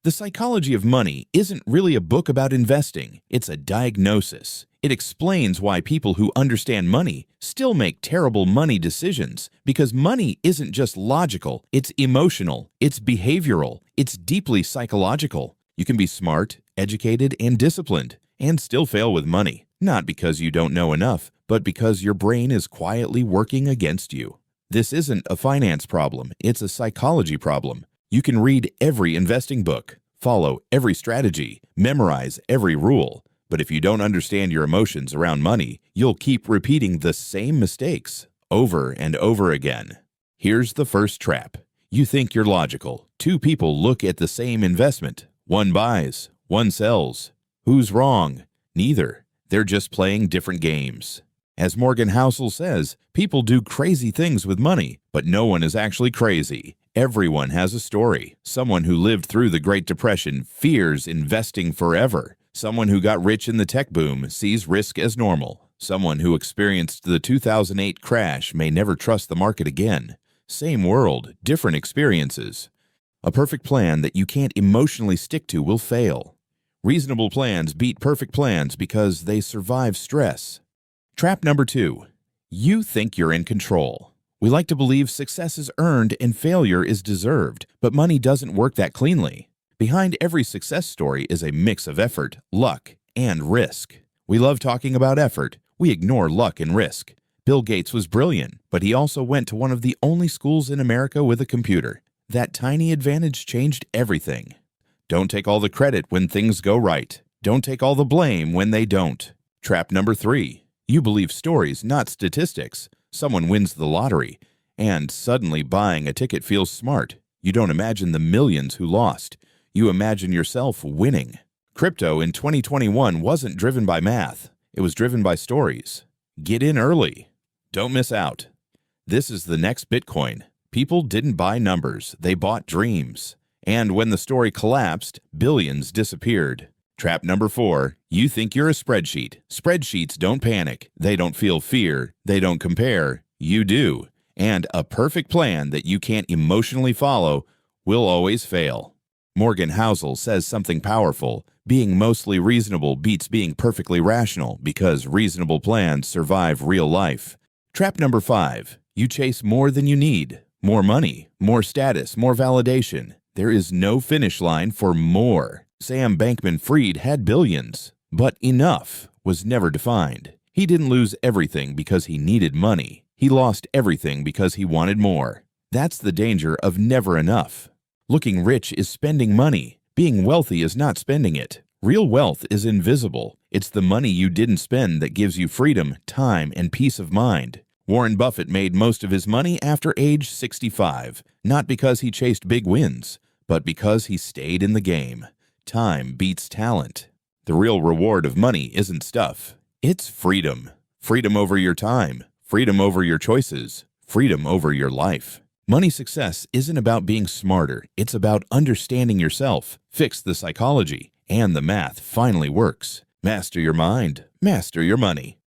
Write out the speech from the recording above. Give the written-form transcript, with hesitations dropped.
The Psychology of Money isn't really a book about investing, it's a diagnosis. It explains why people who understand money still make terrible money decisions, because money isn't just logical, it's emotional, it's behavioral, it's deeply psychological. You can be smart, educated, and disciplined, and still fail with money, not because you don't know enough, but because your brain is quietly working against you. This isn't a finance problem, it's a psychology problem. You can read every investing book, follow every strategy, memorize every rule, but if you don't understand your emotions around money, you'll keep repeating the same mistakes over and over again. Here's the first trap. You think you're logical. Two people look at the same investment. One buys, one sells. Who's wrong? Neither. They're just playing different games. As Morgan Housel says, people do crazy things with money, but no one is actually crazy. Everyone has a story. Someone who lived through the Great Depression fears investing forever. Someone who got rich in the tech boom sees risk as normal. Someone who experienced the 2008 crash may never trust the market again. Same world, different experiences. A perfect plan that you can't emotionally stick to will fail. Reasonable plans beat perfect plans because they survive stress. Trap number 2. You think you're in control. We like to believe success is earned and failure is deserved, but money doesn't work that cleanly. Behind every success story is a mix of effort, luck, and risk. We love talking about effort. We ignore luck and risk. Bill Gates was brilliant, but he also went to one of the only schools in America with a computer. That tiny advantage changed everything. Don't take all the credit when things go right. Don't take all the blame when they don't. Trap number 3. You believe stories, not statistics. Someone wins the lottery, and suddenly buying a ticket feels smart. You don't imagine the millions who lost. You imagine yourself winning. Crypto in 2021 wasn't driven by math. It was driven by stories. Get in early. Don't miss out. This is the next Bitcoin. People didn't buy numbers. They bought dreams. And when the story collapsed, billions disappeared. Trap number 4. You think you're a spreadsheet. Spreadsheets don't panic. They don't feel fear. They don't compare. You do. And a perfect plan that you can't emotionally follow will always fail. Morgan Housel says something powerful. Being mostly reasonable beats being perfectly rational because reasonable plans survive real life. Trap number 5. You chase more than you need. More money, more status, more validation. There is no finish line for more. Sam Bankman-Fried had billions, but enough was never defined. He didn't lose everything because he needed money. He lost everything because he wanted more. That's the danger of never enough. Looking rich is spending money. Being wealthy is not spending it. Real wealth is invisible. It's the money you didn't spend that gives you freedom, time, and peace of mind. Warren Buffett made most of his money after age 65, not because he chased big wins, but because he stayed in the game. Time beats talent. The real reward of money isn't stuff. It's freedom. Freedom over your time. Freedom over your choices. Freedom over your life. Money success isn't about being smarter. It's about understanding yourself. Fix the psychology, and the math finally works. Master your mind. Master your money.